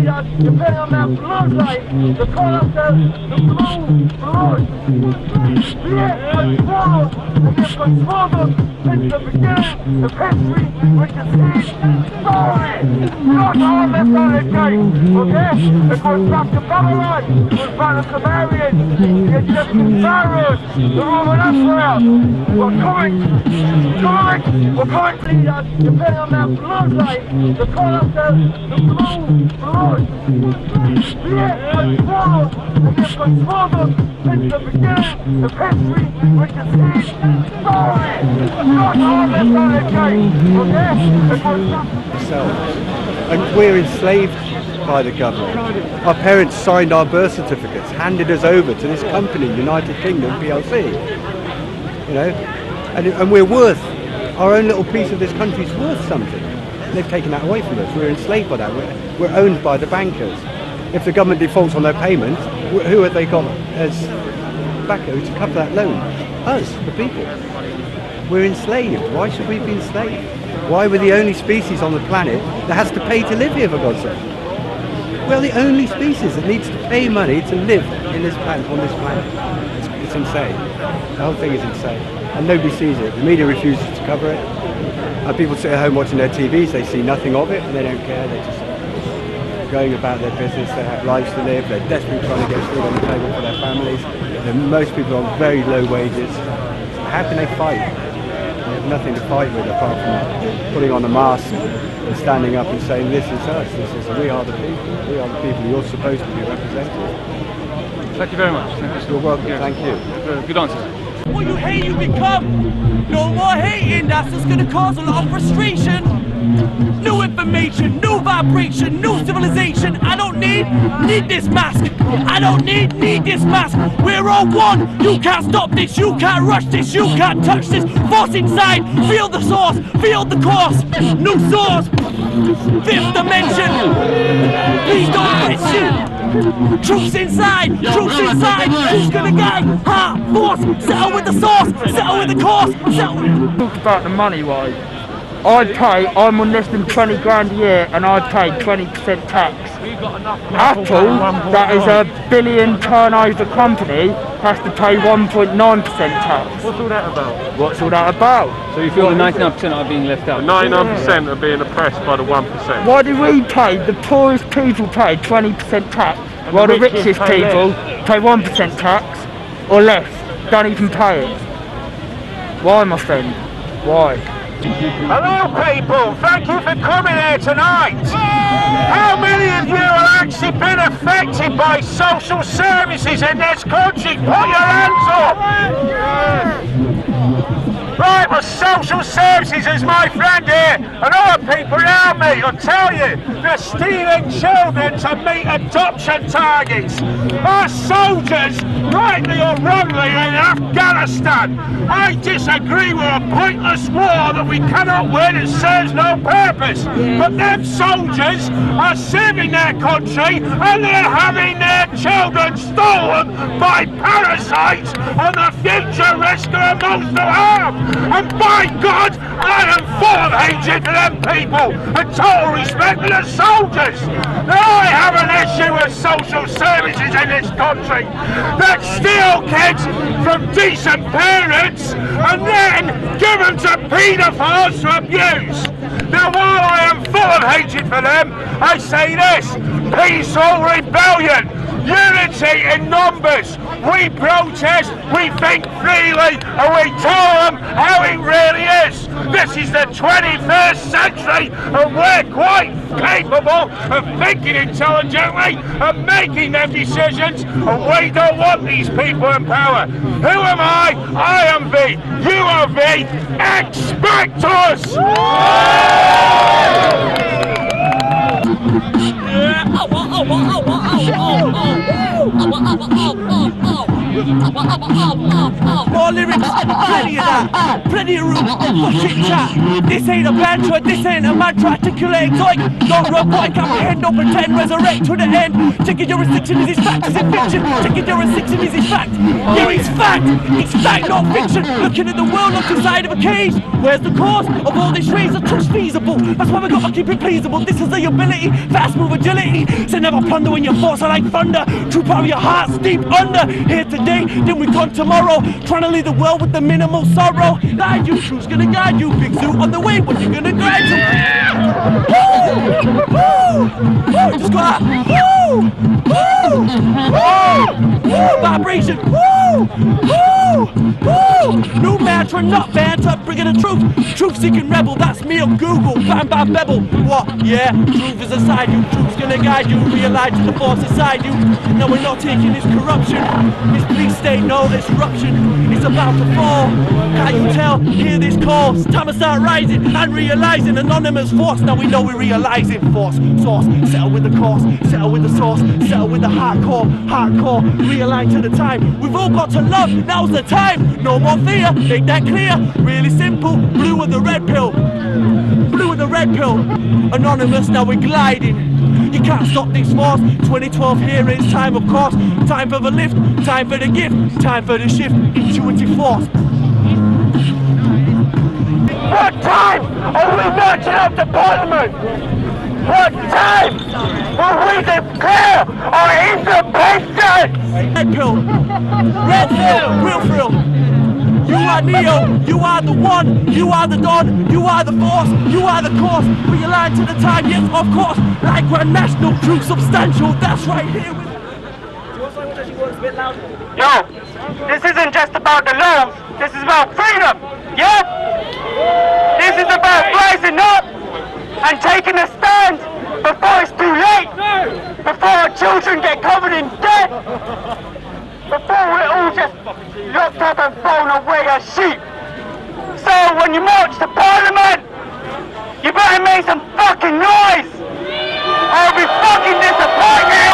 leaders depend on their bloodline, the character, the blood. Yet has followed and they've controlled us since the beginning of history, which is his story. Not our mentality, okay? It goes back to Babylon, it goes back to Sumerians, the Egyptian pharaohs, the Roman Empire. We're coming. Leaders depend on their bloodline, the character, the blood. Yet has followed and they've controlled us since the beginning of history, which is his story. Not our mentality, okay? It goes back to and we're enslaved by the government. Our parents signed our birth certificates, handed us over to this company, United Kingdom PLC. You know, and we're worth, our own little piece of this country's worth something. They've taken that away from us. We're enslaved by that. We're owned by the bankers. If the government defaults on their payments, who have they got as backer to cover that loan? Us, the people. We're enslaved. Why should we be enslaved? Why we're the only species on the planet that has to pay to live here, for God's sake? We're the only species that needs to pay money to live in this planet, on this planet. It's insane. The whole thing is insane. And nobody sees it. The media refuses to cover it. And people sit at home watching their TVs, they see nothing of it, and they don't care. They're just going about their business. They have lives to live. They're desperately trying to get food on the table for their families. Most people are on very low wages. How can they fight? They have nothing to fight with apart from putting on a mask and standing up and saying, this is us, we are the people. We are the people you're supposed to be representing. Thank you very much. You're welcome. Yeah. Thank you. Good answer. What you hate, you become. No more hating, that's just gonna cause a lot of frustration. New information, new vibration, new civilization. I don't need this mask. I don't need this mask. We're all one. You can't stop this, you can't rush this, you can't touch this. Force inside, feel the source, feel the course. New source, fifth dimension. Please don't question. Truth's inside, who's gonna guide? Heart, force, settle with the source, settle with the course, settle with... Talk about the money wise. I'm on less than 20 grand a year and I pay 20% tax. Apple, that is a billion turnover company, has to pay 1.9% tax. What's all that about? What's all that about? So you feel the 99% are being left out? 99% are being oppressed by the 1%. Why do we pay, the poorest people pay 20% tax, while the richest people pay 1% tax, or less, don't even pay it? Why, my friend? Why? Hello people, thank you for coming here tonight. How many of you have actually been affected by social services in this country? Put your hands up. Right, well, social services is my friend here, and other people around me will tell you they're stealing children to meet adoption targets. Our soldiers, rightly or wrongly, in Afghanistan. I disagree with a pointless war that we cannot win and serves no purpose. But them soldiers are serving their country and they're having their children stolen by parasites on the future risk of emotional harm. And by God, I am full of hatred for them people and total respect for the soldiers. Now I have an issue with social services in this country that steal kids from decent parents and then give them to paedophiles to abuse. Now while I am full of hatred for them, I say this: peaceful rebellion, unity in numbers. We protest, we think freely, and we tell them how it really is. This is the 21st century, and we're quite capable of thinking intelligently and making them decisions, and we don't want these people in power. Who am I? I am V. You are V. Expect us! More lyrics, plenty of that, plenty of room for chit chat. This ain't a mantra, this ain't a mantra. Articulate like don't robotic, comprehend, don't pretend, resurrect to the end. Taking jurisdiction is his fact, is it fiction? Taking jurisdiction is his fact. Yeah, it's fact, not fiction. Looking at the world like inside of a cage. Where's the cause of all this raise? The truth's feasible. That's why we gotta keep it pleasable. This is the ability, fast move agility. Send never plunder when your thoughts are like thunder. True power of your heart's deep under. Here today, then we gone tomorrow. Trying to lead the world with the minimal sorrow. Guide you, truth's gonna guide you. Big zoo on the way, what you gonna guide to? Woo! Woo! Woo! Just go out. Woo! Woo! Woo! Woo! Vibration. Woo! Woo! Woo! New mantra, not banter, bringing the truth. Truth-seeking rebel, that's me on Google. Bam, bam, bebble. What? Yeah, truth is inside you. Truth's gonna guide you. Realize the force inside you. No, we're not taking this corruption. This police state, no disruption. It's about to fall. Can't you tell? Hear this call. It's time to start rising and realizing anonymous force. Now we know we're realizing force. Source. Settle with the course. Settle with the source. Settle with the hardcore. Hardcore. Realign to the time. We've all got to love. Now's the time. No more fear. Make that clear. Really simple. Blue with the red pill. Blue with the red pill. Anonymous. Now we're gliding. You can't stop this force. 2012 here, it's time of course. Time for the lift, time for the gift, time for the shift, intuitive force. What time are we marching up to Parliament? What time will we declare our independence? Red pill, red pill, real thrill. You are Neo, you are the one, you are the dawn, you are the force, you are the course. Realign to the time, yes, of course. Like Grand National, true, substantial, that's right here with... Yo, this isn't just about the laws, this is about freedom, yeah? This is about rising up and taking a stand before it's too late, before our children get covered in debt, before we're all just locked up and thrown away as sheep. So when you march to Parliament, you better make some fucking noise! I'll be fucking disappointed!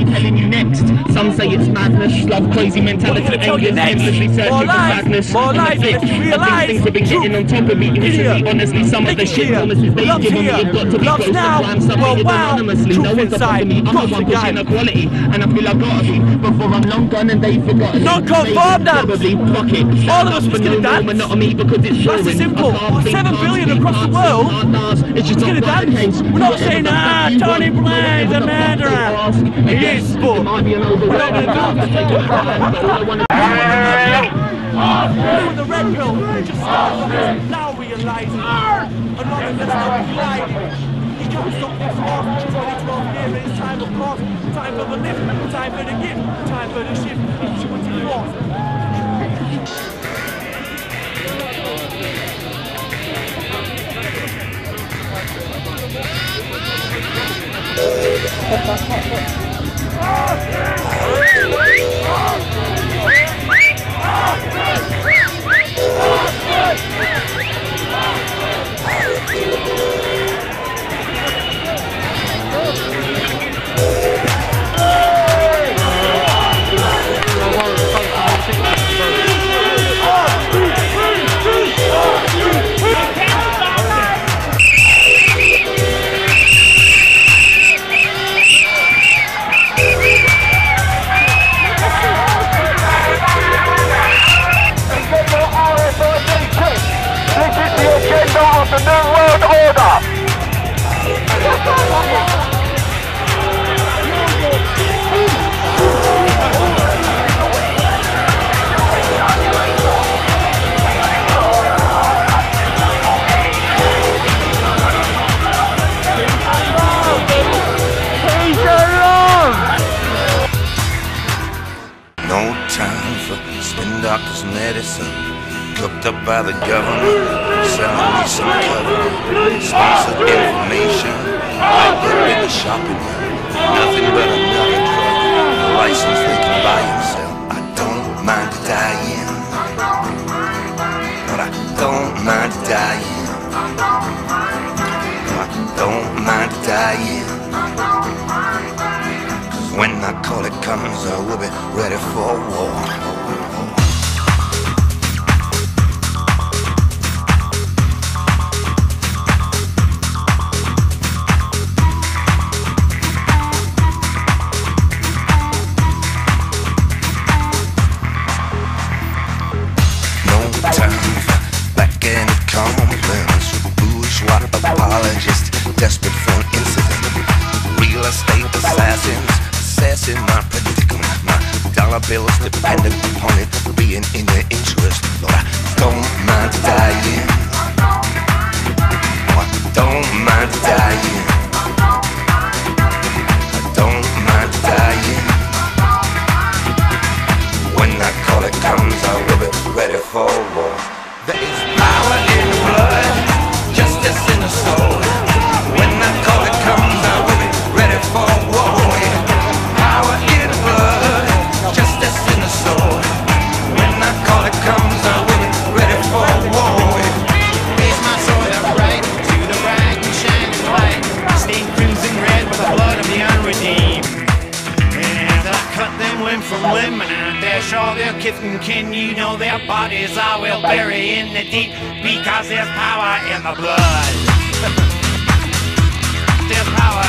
Telling you next. Some say it's madness, love crazy mentality, endless, endlessly searching for sadness. More life, things have been getting on top of me recently. Honestly, some of the shit promises they've given me have got to be close to crime. Something anonymously, no one's above me. I'm the one pushing equality, and I feel I've got to be before I'm long gone and they've forgotten. Not confirmed that. Probably fuck it. All of us was gonna dance. Monotony because it's that's simple. 7 billion across the world. It's just gonna dance. We're not saying Tony Blair's a murderer. He is, but we're not gonna do the red pill, just now realizing anonymous now gliding. You can't stop this force. 2012 here, it's time of course. Time for the lift, time for the gift, time for the shift, intuitive force. The New World Order! No time for spin doctors' medicine. Cooked up by the government, selling me some cover, sponsored information, I put in the shopping mall, nothing but another drug, a license they can buy and sell. I don't mind dying, but I don't mind dying, I don't mind dying, 'cause when I call it comes, I will be ready for war. Joshua apologist, desperate for an incident. Real estate assassins, assessing my predicament. My dollar bills dependent upon it being in their interest. Lord, I don't mind dying. Oh, I don't mind dying. I don't mind dying. When that call it comes, I will be ready for war. There is power in the blood, justice in the soul. When that call it comes, I will be ready for war. Power in the blood, justice in the soul. When that call it comes, I will be ready for war. Raise my sword upright to the right and shining light. Stay crimson red with the blood of the unredeemed. And I cut them limb from limb, and I dash all their kith and kin. You know their bodies I will bury in the deep, because there's power in the blood. There's power